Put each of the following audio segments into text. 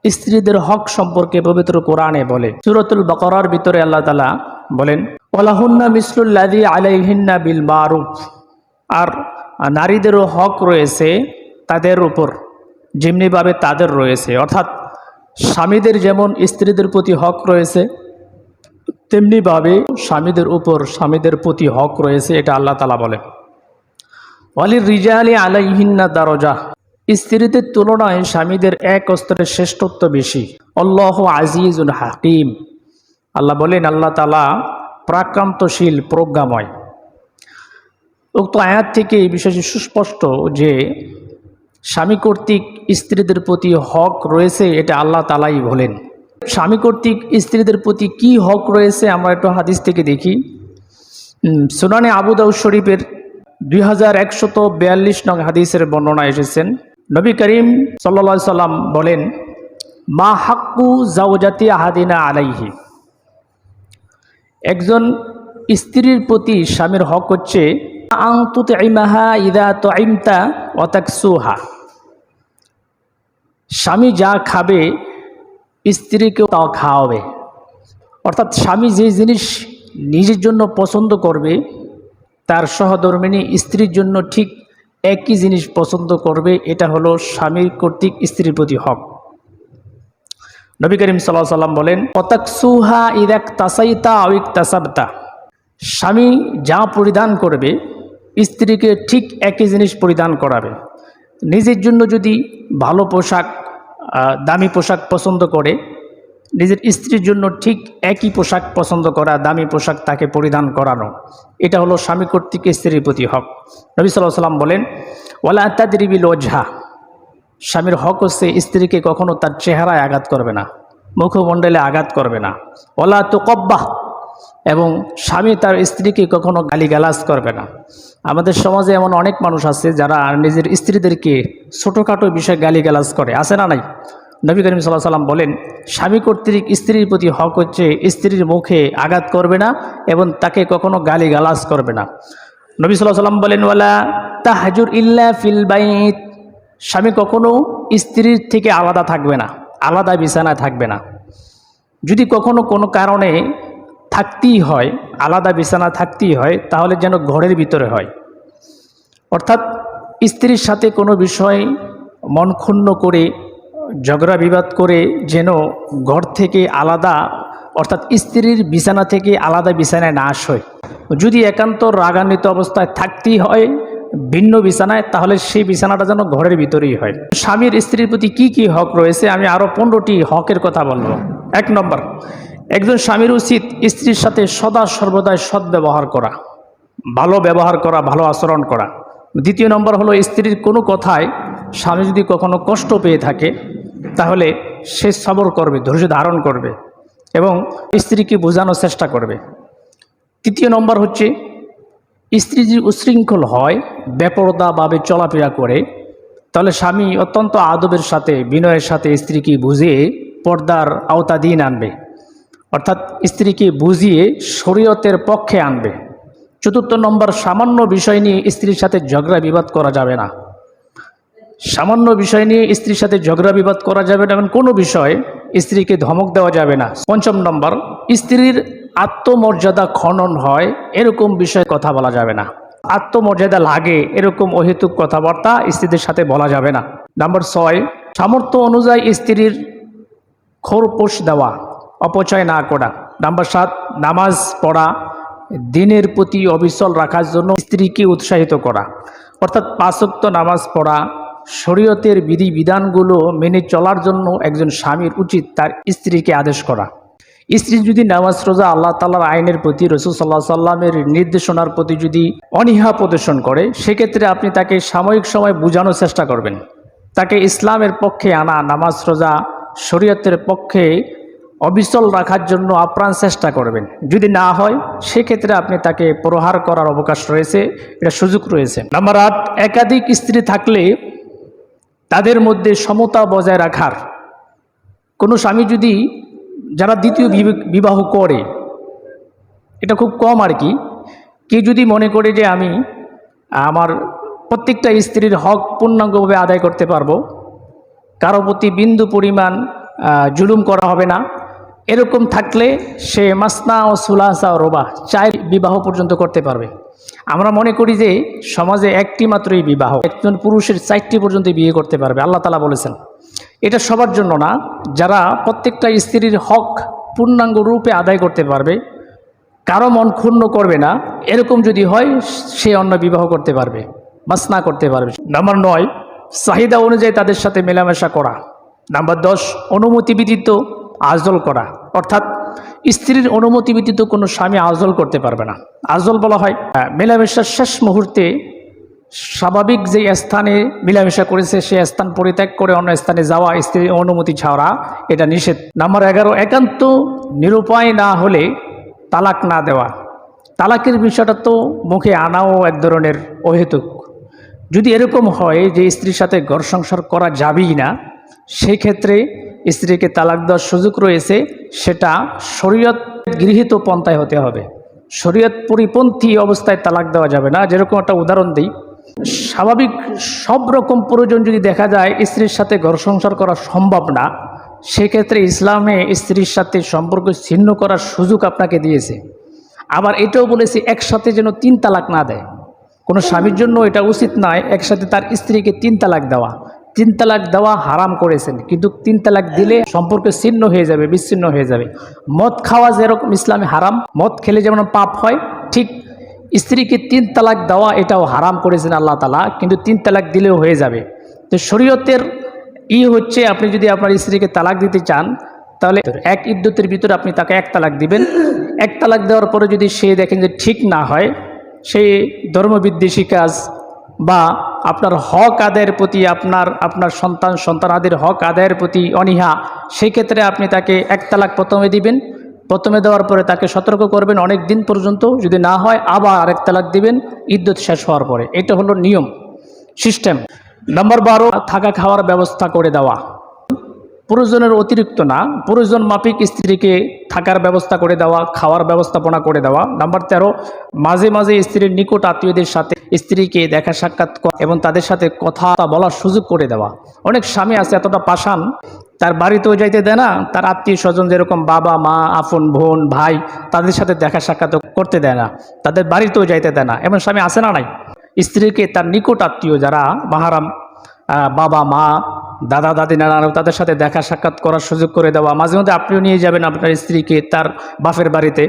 স্ত্রীদের হক সম্পর্কে পবিত্র কোরআনে বলে। সূরাতুল বাকারার ভিতরে আল্লাহ তাআলা বলেন, ওয়ালাহুন্না মিসলুল্লাযী আলাইহিন্না বিল মারুফ, আর নারীদেরও হক রয়েছে তাদের উপর যেমনিভাবে তাদের রয়েছে। অর্থাৎ স্বামীদের যেমন স্ত্রীদের প্রতি হক রয়েছে, তেমনিভাবে স্বামীদের উপর স্বামীদের প্রতি হক রয়েছে, এটা আল্লাহ তাআলা বলেন। ওয়ালির রিজালি আলাইহিন্না দারাজা, স্ত্রীদের তুলনায় স্বামীদের এক স্তরের শ্রেষ্ঠত্ব বেশি। আল্লাহু আজিজুল হাকিম, আল্লাহ বলেন আল্লাহ তাআলা প্রাক্রান্তশীল, প্রজ্ঞাময়। উক্ত আয়াত থেকে এই বিষয়টি সুস্পষ্ট যে স্বামী কর্তৃক স্ত্রীদের প্রতি হক রয়েছে, এটা আল্লাহ তাআলাই বলেন। স্বামী কর্তৃক স্ত্রীদের প্রতি কি হক রয়েছে আমরা একটু হাদিস থেকে দেখি। সুনানে আবু দাউদ শরীফের 2142 নং হাদিসের বর্ণনা এসেছেন। নবী করিম সাল্লাল্লাহু আলাইহি সাল্লাম বলেন, মা হাক্কু জাওজাতি আহাদিনা আলাইহি, একজন স্ত্রীর প্রতি স্বামীর হক হচ্ছে আন তুতইমাহা ইযা তুইমতা ওয়া তাকসুহা, স্বামী যা খাবে স্ত্রীকেও তা খাওয়াবে। অর্থাৎ স্বামী যে জিনিস নিজের জন্য পছন্দ করবে তার সহধর্মিণী স্ত্রীর জন্য ঠিক একই জিনিস পছন্দ করবে। এটা হলো স্বামীর কর্তৃক স্ত্রীর প্রতি হক। নবী করিম সাল্লাল্লাহু আলাইহি সাল্লাম বলেন, ওয়াতাকসুহা ইযা ইকতাসাইতা আও ইকতাসাবতা, স্বামী যা পরিধান করবে স্ত্রীকে ঠিক একই জিনিস পরিধান করাবে। নিজের জন্য যদি ভালো পোশাক, দামি পোশাক পছন্দ করে, নিজের স্ত্রীর জন্য ঠিক একই পোশাক পছন্দ করা, দামি পোশাক তাকে পরিধান করানো, এটা হলো স্বামী কর্তৃক স্ত্রীর প্রতি হক। নবী সাল্লাল্লাহু আলাইহি সাল্লাম বলেন, ওয়ালা তাদরিবিল ওজহা, স্বামীর হক হচ্ছে স্ত্রীকে কখনো তার চেহারায় আঘাত করবে না, মুখমণ্ডলে আঘাত করবে না। ওয়ালা তুকব্বাহ, এবং স্বামী তার স্ত্রীকে কখনো গালিগালাজ করবে না। আমাদের সমাজে এমন অনেক মানুষ আছে যারা নিজের স্ত্রীদেরকে ছোটোখাটো বিষয়ে গালিগালাজ করে, আছে না নাই? নবী করিম সাল্লাল্লাহু আলাইহি সাল্লাম বলেন, স্বামী কর্তৃক স্ত্রীর প্রতি হক হচ্ছে স্ত্রীর মুখে আঘাত করবে না এবং তাকে কখনো গালিগালাজ করবে না। নবী সাল্লাল্লাহু আলাইহি সাল্লাম বলেন, ওয়ালা তাহজুর ইল্লা ফিল বাইত, স্বামী কখনো স্ত্রীর থেকে আলাদা থাকবে না, আলাদা বিছানায় থাকবে না। যদি কখনো কোনো কারণে থাকতেই হয়, আলাদা বিছানা থাকতেই হয়, তাহলে যেন ঘরের ভিতরে হয়। অর্থাৎ স্ত্রীর সাথে কোনো বিষয় মন ক্ষুণ্ণ করে, ঝগড়া বিবাদ করে যেন ঘর থেকে আলাদা, অর্থাৎ স্ত্রীর বিছানা থেকে আলাদা বিছানায় না আসে। যদি একান্ত রাগান্বিত অবস্থায় থাকতেই হয় ভিন্ন বিছানায়, তাহলে সেই বিছানাটা যেন ঘরের ভিতরেই হয়। স্বামীর স্ত্রীর প্রতি কি কি হক রয়েছে আমি আরও 15টি হকের কথা বলবো। 1 নম্বর, একজন স্বামীর উচিত স্ত্রীর সাথে সদা সর্বদাই সদ্ব্যবহার করা, ভালো ব্যবহার করা, ভালো আচরণ করা। 2 নম্বর হলো, স্ত্রীর কোনো কথায় স্বামী যদি কখনো কষ্ট পেয়ে থাকে তাহলে সে সবর করবে, ধৈর্য ধারণ করবে এবং স্ত্রীকে বোঝানোর চেষ্টা করবে। 3 নম্বর হচ্ছে, স্ত্রী যদি উশৃঙ্খল হয়, বেপরদাভাবে চলাফেরা করে, তাহলে স্বামী অত্যন্ত আদবের সাথে, বিনয়ের সাথে স্ত্রীকে বুঝিয়ে পর্দার আওতাধীন আনবে, অর্থাৎ স্ত্রীকে বুঝিয়ে শরীয়তের পক্ষে আনবে। 4 নম্বর, সামান্য বিষয় নিয়ে স্ত্রীর সাথে ঝগড়া বিবাদ করা যাবে না। সামান্য বিষয় নিয়ে স্ত্রীর সাথে ঝগড়া বিবাদ করা যাবে না, এমন কোনো বিষয় স্ত্রীকে ধমক দেওয়া যাবে না। 5 নম্বর, স্ত্রীর আত্মমর্যাদা খনন হয় এরকম বিষয়ে কথা বলা যাবে না। আত্মমর্যাদা লাগে এরকম অহেতুক কথাবার্তা স্ত্রীদের সাথে বলা যাবে না। নাম্বার 6, সামর্থ্য অনুযায়ী স্ত্রীর খোরপোশ দেওয়া, অপচয় না করা। নাম্বার 7, নামাজ পড়া, দিনের প্রতি অবিচল রাখার জন্য স্ত্রীকে উৎসাহিত করা, অর্থাৎ 5 ওয়াক্ত নামাজ পড়া, শরীয়তের বিধিবিধানগুলো মেনে চলার জন্য একজন স্বামীর উচিত তার স্ত্রীকে আদেশ করা। স্ত্রী যদি নামাজ রোজা, আল্লাহ তাআলার আইনের প্রতি, রাসূল সাল্লাল্লাহু আলাইহি সাল্লামের নির্দেশনার প্রতি যদি অনীহা প্রদর্শন করে, সেক্ষেত্রে আপনি তাকে সাময়িক সময় বোঝানোর চেষ্টা করবেন, তাকে ইসলামের পক্ষে আনা, নামাজ রোজা শরীয়তের পক্ষে অবিচল রাখার জন্য আপ্রাণ চেষ্টা করবেন। যদি না হয় সেক্ষেত্রে আপনি তাকে প্রহার করার অবকাশ রয়েছে, এটা সুযোগ রয়েছে। নাম্বার 8, একাধিক স্ত্রী থাকলে তাদের মধ্যে সমতা বজায় রাখার। কোনো স্বামী যদি, যারা দ্বিতীয় বিবাহ করে, এটা খুব কম আর কি, কেউ যদি মনে করে যে আমি আমার প্রত্যেকটা স্ত্রীর হক পূর্ণাঙ্গভাবে আদায় করতে পারবো, কারো প্রতি বিন্দু পরিমাণ জুলুম করা হবে না। এরকম থাকলে সে মাসনা ও সুলাসা ও রোবা 4 বিবাহ পর্যন্ত করতে পারবে। আমরা মনে করি যে সমাজে একটি মাত্রই বিবাহ, একজন পুরুষের 4টি পর্যন্ত বিয়ে করতে পারবে, আল্লাহ তাআলা বলেছেন। এটা সবার জন্য না, যারা প্রত্যেকটা স্ত্রীর হক পূর্ণাঙ্গ রূপে আদায় করতে পারবে, কারো মন ক্ষুণ্ণ করবে না, এরকম যদি হয় সে অন্য বিবাহ করতে পারবে, মাসনা করতে পারবে। নাম্বার 9, চাহিদা অনুযায়ী তাদের সাথে মেলামেশা করা। নাম্বার 10, অনুমতি ব্যতীত আজল করা, অর্থাৎ স্ত্রীর অনুমতি ব্যতীত কোনো স্বামী আজল করতে পারবে না। আজল বলা হয় মেলামেশার শেষ মুহূর্তে স্বাভাবিক যে স্থানে মেলামেশা করেছে সে স্থান পরিত্যাগ করে অন্য স্থানে যাওয়া স্ত্রীর অনুমতি ছাড়া, এটা নিষেধ। নাম্বার 11, একান্ত নিরুপায় না হলে তালাক না দেওয়া। তালাকের বিষয়টা তো মুখে আনাও এক ধরনের অহেতুক। যদি এরকম হয় যে স্ত্রীর সাথে ঘর সংসার করা যাবেই না, সেই ক্ষেত্রে স্ত্রীকে তালাক দেওয়ার সুযোগ রয়েছে, সেটা শরীয়ত গৃহীত পন্থায় হতে হবে। শরীয়ত পরিপন্থী অবস্থায় তালাক দেওয়া যাবে না। যেরকম একটা উদাহরণ দিই, স্বাভাবিক সব রকম প্রয়োজন যদি দেখা যায় স্ত্রীর সাথে ঘর সংসার করা সম্ভব না, সেক্ষেত্রে ইসলামে স্ত্রীর সাথে সম্পর্ক ছিন্ন করার সুযোগ আপনাকে দিয়েছে। আবার এটাও বলেছে একসাথে যেন 3 তালাক না দেয়। কোনো স্বামীর জন্য এটা উচিত নয় একসাথে তার স্ত্রীকে 3 তালাক দেওয়া। 3 তালাক দেওয়া হারাম করেছেন, কিন্তু 3 তালাক দিলে সম্পর্ক ছিন্ন হয়ে যাবে, বিচ্ছিন্ন হয়ে যাবে। মদ খাওয়া যেরকম ইসলামে হারাম, মদ খেলে যেমন পাপ হয়, ঠিক স্ত্রীকে 3 তালাক দেওয়া এটাও হারাম করেছেন আল্লাহ তাআলা, কিন্তু 3 তালাক দিলেও হয়ে যাবে। তো শরীয়তের হচ্ছে, আপনি যদি আপনার স্ত্রীকে তালাক দিতে চান, তাহলে এক ইদ্যতের ভিতরে আপনি তাকে 1 তালাক দিবেন। 1 তালাক দেওয়ার পরে যদি সে দেখেন যে ঠিক না হয়, সেই ধর্মবিদ্বেষী কাজ বা আপনার হক আদায়ের প্রতি, আপনার সন্তানাদের হক আদায়ের প্রতি অনীহা, সেই ক্ষেত্রে আপনি তাকে 1 তালাক প্রথমে দিবেন। প্রথমে দেওয়ার পরে তাকে সতর্ক করবেন অনেক দিন পর্যন্ত, যদি না হয় আবার আরেক তালাক দিবেন ইদ্যত শেষ হওয়ার পরে। এটা হলো নিয়ম, সিস্টেম। নাম্বার 12, থাকা খাওয়ার ব্যবস্থা করে দেওয়া। প্রয়োজনের অতিরিক্ত না, প্রয়োজন মাফিক স্ত্রীকে থাকার ব্যবস্থা করে দেওয়া, খাওয়ার ব্যবস্থাপনা করে দেওয়া। নাম্বার 13, মাঝে মাঝে স্ত্রীর নিকট আত্মীয়দের সাথে স্ত্রীকে দেখা সাক্ষাৎ করা এবং তাদের সাথে কথা বলার সুযোগ করে দেওয়া। অনেক স্বামী আছে এতটা পাষাণ, তার বাড়িতেও যাইতে দেয় না, তার আত্মীয় স্বজন যেরকম বাবা মা, আপন বোন ভাই, তাদের সাথে দেখা সাক্ষাৎ করতে দেয় না, তাদের বাড়িতেও যাইতে দেয় না। এমন স্বামী আছে না নাই? স্ত্রীকে তার নিকট আত্মীয় যারা মাহারাম, বাবা মা, দাদা দাদি নানা, তাদের সাথে দেখা সাক্ষাৎ করার সুযোগ করে দেওয়া। মাঝে মধ্যে আপনিও নিয়ে যাবেন আপনার স্ত্রীকে তার বাপের বাড়িতে,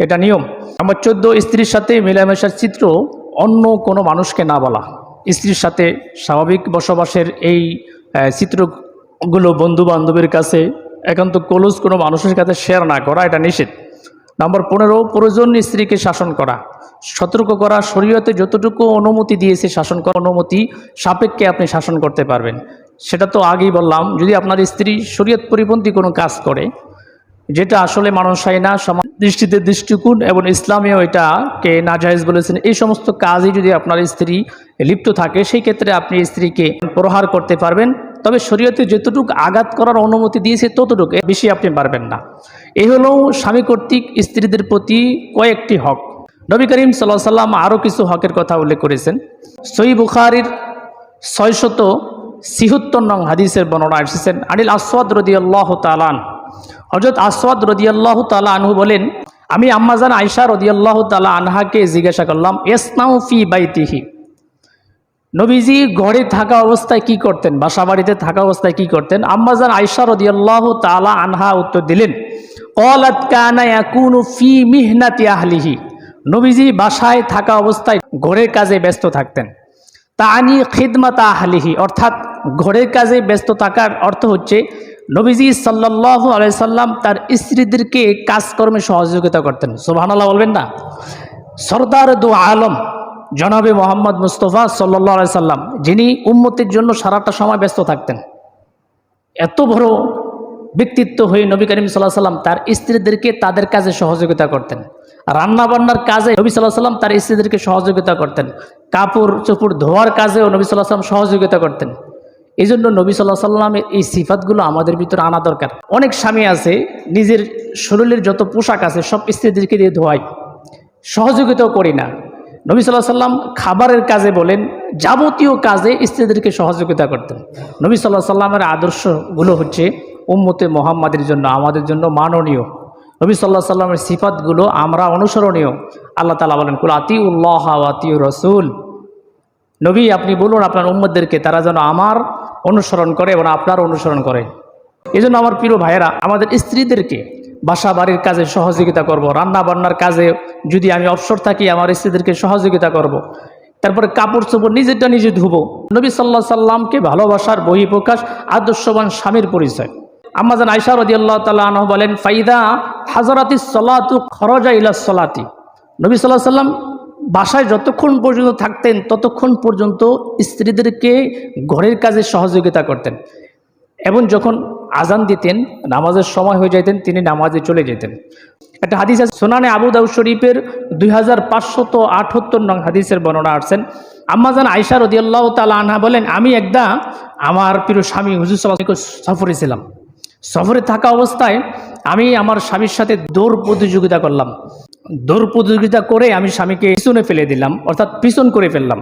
এটা নিয়ম। নাম্বার 14, স্ত্রীর সাথে মেলামেশার চিত্র অন্য কোনো মানুষকে না বলা। স্ত্রীর সাথে স্বাভাবিক বসবাসের এই চিত্রগুলো বন্ধু বান্ধবের কাছে, একান্ত ক্লোজ কোনো মানুষের কাছে শেয়ার না করা, এটা নিষেধ। নাম্বার 15, প্রয়োজন স্ত্রীকে শাসন করা, সতর্ক করা। শরীয়তে যতটুকু অনুমতি দিয়েছে শাসন করার অনুমতি সাপেক্ষে আপনি শাসন করতে পারবেন। সেটা তো আগেই বললাম, যদি আপনার স্ত্রী শরীয়ত পরিপন্থী কোনো কাজ করে, যেটা আসলে মানসাই না, সমাজ দৃষ্টিতে দৃষ্টিকোণ এবং ইসলামেও এটাকে নাজায়েজ বলেছেন, এই সমস্ত কাজই যদি আপনার স্ত্রী লিপ্ত থাকে, সেই ক্ষেত্রে আপনি স্ত্রীকে প্রহার করতে পারবেন। তবে শরীয়তে যতটুকু আঘাত করার অনুমতি দিয়েছে ততটুকু, বেশি আপনি পারবেন না। এই হলো স্বামী কর্তৃক স্ত্রীদের প্রতি কয়েকটি হক। নবী করিম সাল্লাল্লাহু আলাইহি সাল্লাম আরও কিছু হকের কথা উল্লেখ করেছেন। সহিহ বুখারীর 676 নং হাদিসের বর্ণনা এসেছেন, আনিল আসওয়াদ রাদিয়াল্লাহু তাআলা আনহু, হযরত আসওয়াদ রাদিয়াল্লাহু তাআলা আনহু বলেন, আমি আম্মাজান আয়েশা রাদিয়াল্লাহু তাআলা আনহাকে জিজ্ঞাসা করলাম, ইসনাউ ফি বাইতিহি, নবীজি ঘরে থাকা অবস্থায় কি করতেন, বাসা বাড়িতে থাকা অবস্থায় কি করতেন? আম্মাজান আয়েশা রাদিয়াল্লাহু তাআলা আনহা উত্তর দিলেন, ক্বালাত কানা ইয়াকুনু ফি মিহনাতি আহলিহি, নবীজি বাসায় থাকা অবস্থায় ঘরের কাজে ব্যস্ত থাকতেন। তানি খিদমাতা আহলিহি, অর্থাৎ ঘরের কাজে ব্যস্ত থাকার অর্থ হচ্ছে নবীজি সাল্লাল্লাহু আলাইহি সাল্লাম তার স্ত্রীদেরকে কাজকর্মে সহযোগিতা করতেন। সুবহানাল্লাহ বলবেন না? সরদার দু আলম জনাবে মোহাম্মদ মুস্তফা সাল্লাল্লাহু আলাইহি সাল্লাম, যিনি উম্মতের জন্য সারাটা সময় ব্যস্ত থাকতেন, এত বড় ব্যক্তিত্ব হয়ে নবী করিম সাল্লাল্লাহু আলাইহি সাল্লাম তার স্ত্রীদেরকে তাদের কাজে সহযোগিতা করতেন। রান্না বান্নার কাজে নবী সাল্লাল্লাহু আলাইহি সাল্লাম তার স্ত্রীদেরকে সহযোগিতা করতেন। কাপড় চোপড় ধোয়ার কাজেও নবী সাল্লাল্লাহু আলাইহি সাল্লাম সহযোগিতা করতেন। এই জন্য নবী সাল্লাল্লাহু আলাইহি সাল্লামের এই সিফাতগুলো আমাদের ভিতরে আনা দরকার। অনেক স্বামী আছে নিজের শরীরের যত পোশাক আছে সব স্ত্রীদেরকে দিয়ে ধোয়ায়, সহযোগিতাও করি না। নবী সাল্লাল্লাহু আলাইহি সাল্লাম খাবারের কাজে বলেন, যাবতীয় কাজে স্ত্রীদেরকে সহযোগিতা করতেন। নবী সাল্লাল্লাহু আলাইহি সাল্লামের আদর্শগুলো হচ্ছে উম্মতে মুহাম্মাদের জন্য, আমাদের জন্য মাননীয়। নবী সাল্লাল্লাহু আলাইহি সাল্লামের সিফাতগুলো আমরা অনুসরণীয়। আল্লাহ তাআলা বলেন, কুল আতিউল্লাহ ওয়া আতিউর রাসূল, নবী আপনি বলুন আপনার উম্মতদেরকে তারা যেন আমার অনুসরণ করে এবং আপনার অনুসরণ করে। এই জন্য আমার প্রিয় ভাইয়েরা, আমাদের স্ত্রীদেরকে বাসা বাড়ির কাজে সহযোগিতা করব, রান্না বান্নার কাজে যদি আমি অবসর থাকি আমার স্ত্রীদেরকে সহযোগিতা করব। তারপরে কাপড় চোপড় নিজেরটা নিজে ধুবো। নবী সাল্লাল্লাহু আলাইহি সাল্লামকে ভালোবাসার বহিঃপ্রকাশ আদর্শবান স্বামীর পরিচয়। আম্মা জান আয়েশা রাদিয়াল্লাহু তাআলা আনহা বলেন, ফাইদা হাজারাতিস সালাতু খরাজা ইলাস সালাতি। নবী সাল্লাল্লাহু আলাইহি সাল্লাম বাসায় যতক্ষণ পর্যন্ত থাকতেন ততক্ষণ পর্যন্ত স্ত্রীদেরকে ঘরের কাজে সহযোগিতা করতেন, এবং যখন আজান দিতেন, নামাজের সময় হয়ে যেতেন, তিনি নামাজে চলে যেতেন। একটা হাদিস আছে সুনানে আবু দাউদ শরীফের 2578 নং হাদিসের বর্ণনা আসছেন। আম্মা জান আয়েশা রাদিয়াল্লাহু তাআলা আনহা বলেন, আমি একদা আমার প্রিয় স্বামী হুজুর সাল্লাল্লাহু আলাইহি ওয়াসাল্লাম সফরে ছিলাম। সফরে থাকা অবস্থায় আমি আমার স্বামীর সাথে দৌড় প্রতিযোগিতা করলাম। দৌড় প্রতিযোগিতা করে আমি স্বামীকে পিছনে ফেলে দিলাম, অর্থাৎ পিছন করে ফেললাম।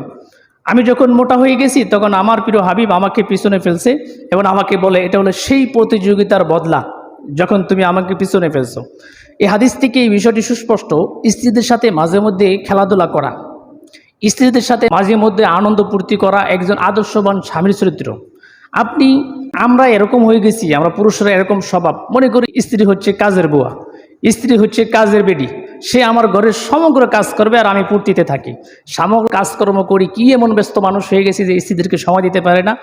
আমি যখন মোটা হয়ে গেছি তখন আমার প্রিয় হাবিব আমাকে পিছনে ফেলছে এবং আমাকে বলে, এটা হলো সেই প্রতিযোগিতার বদলা যখন তুমি আমাকে পিছনে ফেলছো। এই হাদিস থেকে এই বিষয়টি সুস্পষ্ট। স্ত্রীদের সাথে মাঝে মধ্যে খেলাধুলা করা, স্ত্রীদের সাথে মাঝে মধ্যে আনন্দ ফুর্তি করা একজন আদর্শবান স্বামীর চরিত্র। আমরা এরকম হয়ে গেছি, আমরা পুরুষরা এরকম স্বভাব, মনে করি স্ত্রী হচ্ছে কাজের বুয়া, স্ত্রী হচ্ছে কাজের বেডি, সে আমার ঘরের সমগ্র কাজ করবে আর আমি পূর্তিতে থাকি। সমগ্র কাজকর্ম করি, কি এমন ব্যস্ত মানুষ হয়ে গেছি যে স্ত্রীদেরকে সময় দিতে পারে না।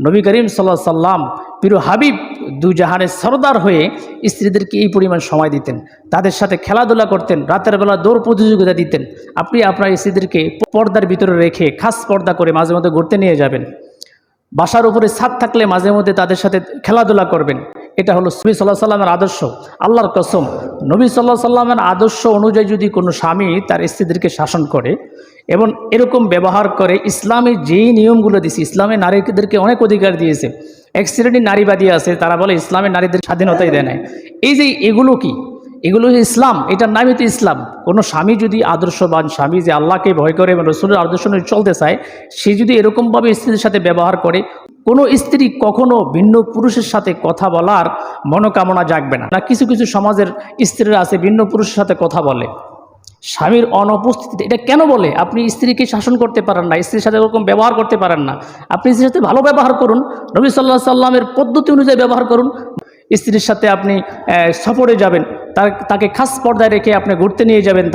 নবী করিম সাল্লাল্লাহু আলাইহি সাল্লাম প্রিয় হাবিব দুই জাহানের সরদার হয়ে স্ত্রীদেরকে এই পরিমাণ সময় দিতেন, তাদের সাথে খেলাধুলা করতেন, রাতের বেলা দৌড় প্রতিযোগিতা দিতেন। আপনি আপনার স্ত্রীদেরকে পর্দার ভিতরে রেখে খাস পর্দা করে মাঝে মধ্যে ঘুরতে নিয়ে যাবেন। বাসার উপরে ছাদ থাকলে মাঝে মধ্যে তাদের সাথে খেলাধুলা করবেন। এটা হলো নবী সাল্লাল্লাহু আলাইহি সাল্লামের আদর্শ। আল্লাহর কসম, নবী সাল্লাল্লাহু আলাইহি সাল্লামের আদর্শ অনুযায়ী যদি কোনো স্বামী তার স্ত্রীদেরকে শাসন করে এবং এরকম ব্যবহার করে, ইসলামের যেই নিয়মগুলো দিয়েছে, ইসলামে নারীদেরকে অনেক অধিকার দিয়েছে। এক শ্রেণীর নারীবাদী আছে, তারা বলে ইসলামে নারীদের স্বাধীনতাই দেয় নাই। এই যে এগুলো কি, এগুলো ইসলাম, এটার নামই তো ইসলাম। কোনো স্বামী যদি আদর্শবান স্বামী, যে আল্লাহকে ভয় করে এবং রসুলের আদর্শ অনুযায়ী চলতে চায়, সে যদি এরকমভাবে স্ত্রীর সাথে ব্যবহার করে, কোনো স্ত্রী কখনো ভিন্ন পুরুষের সাথে কথা বলার মনোকামনা জাগবে না। কিছু কিছু সমাজের স্ত্রীরা আছে ভিন্ন পুরুষের সাথে কথা বলে স্বামীর অনুপস্থিতিতে। এটা কেন বলে? আপনি স্ত্রীকে শাসন করতে পারেন না, স্ত্রীর সাথে ওরকম ব্যবহার করতে পারেন না। আপনি স্ত্রীর সাথে ভালো ব্যবহার করুন, নবী সাল্লাল্লাহু আলাইহি সাল্লামের পদ্ধতি অনুযায়ী ব্যবহার করুন। স্ত্রীর সাথে আপনি সফরে যাবেন, তাকে খাস পর্দায় রেখে আপনি ঘুরতে নিয়ে যাবেন,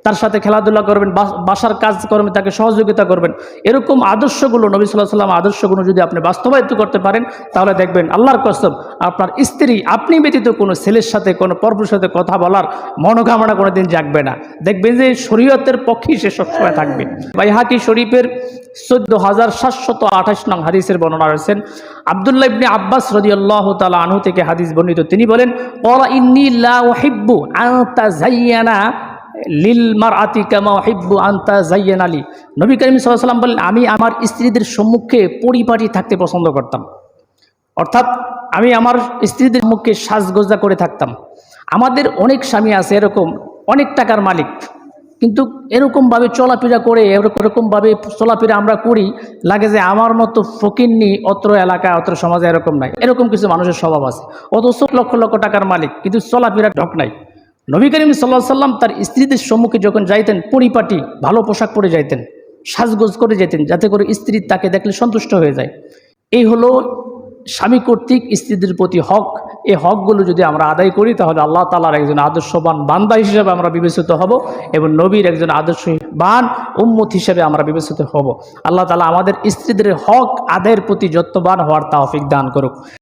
তার সাথে খেলাধুলা করবেন, বাসার কাজ করবেন, তাকে সহযোগিতা করবেন। এরকম আদর্শগুলো, নবী সাল্লাল্লাহু আলাইহি ওয়াসাল্লাম আদর্শগুলো যদি আপনি বাস্তবায়িত করতে পারেন, তাহলে দেখবেন আল্লাহর কসম আপনার স্ত্রী আপনি ব্যতীত কোনো ছেলের সাথে, কোনো পরপুরুষের সাথে কথা বলার মনোকামনা কোনোদিন জাগবে না। দেখবেন যে শরীয়তের পক্ষেই সে সবসময় থাকবে। বাইহাকি শরীফের 14728 নং হাদিসের বর্ণনা রয়েছেন। আব্দুল্লাহ ইবনে আব্বাস রাদিয়াল্লাহু তাআলা আনহু থেকে হাদিস বর্ণিত। তিনি বলেন, ক্বালা ইন্নী লা উহিব্বু আন তাযায়্যানা লিল মারআতি কামা উহিব্বু আন তাযায়্যানা লি। নবী করিম সাল্লাল্লাহু আলাইহি ওয়াসাল্লাম বলেন, আমি আমার স্ত্রীদের সম্মুখে পরিপাটি থাকতে পছন্দ করতাম, অর্থাৎ আমি আমার স্ত্রীদের মুখে সাজগোজা করে থাকতাম। আমাদের অনেক স্বামী আছে এরকম, অনেক টাকার মালিক, কিন্তু এরকমভাবে চলাফেরা করে, এরকমভাবে চলাফেরা আমরা করি, লাগে যে আমার মতো ফকিন্নি অত্র এলাকায়, অত্র সমাজে এরকম নাই। এরকম কিছু মানুষের স্বভাব আছে, অথচ লক্ষ লক্ষ টাকার মালিক, কিন্তু চলাফেরা ঢক নাই। নবী করিম সাল্লাল্লাহু আলাইহি ওয়াসাল্লাম তার স্ত্রীদের সম্মুখে যখন যাইতেন, পরিপাটি ভালো পোশাক পরে যাইতেন, সাজগোজ করে যেতেন, যাতে করে স্ত্রী তাকে দেখলে সন্তুষ্ট হয়ে যায়। এই হলো স্বামী কর্তৃক স্ত্রীদের প্রতি হক। এই হকগুলো যদি আমরা আদায় করি, তাহলে আল্লাহ তাআলার একজন আদর্শবান বান্দা হিসেবে আমরা বিবেচিত হব এবং নবীর একজন আদর্শবান উম্মত হিসেবে আমরা বিবেচিত হব। আল্লাহ তাআলা আমাদের স্ত্রীদের হক আদায়ের প্রতি যত্নবান হওয়ার তৌফিক দান করুক।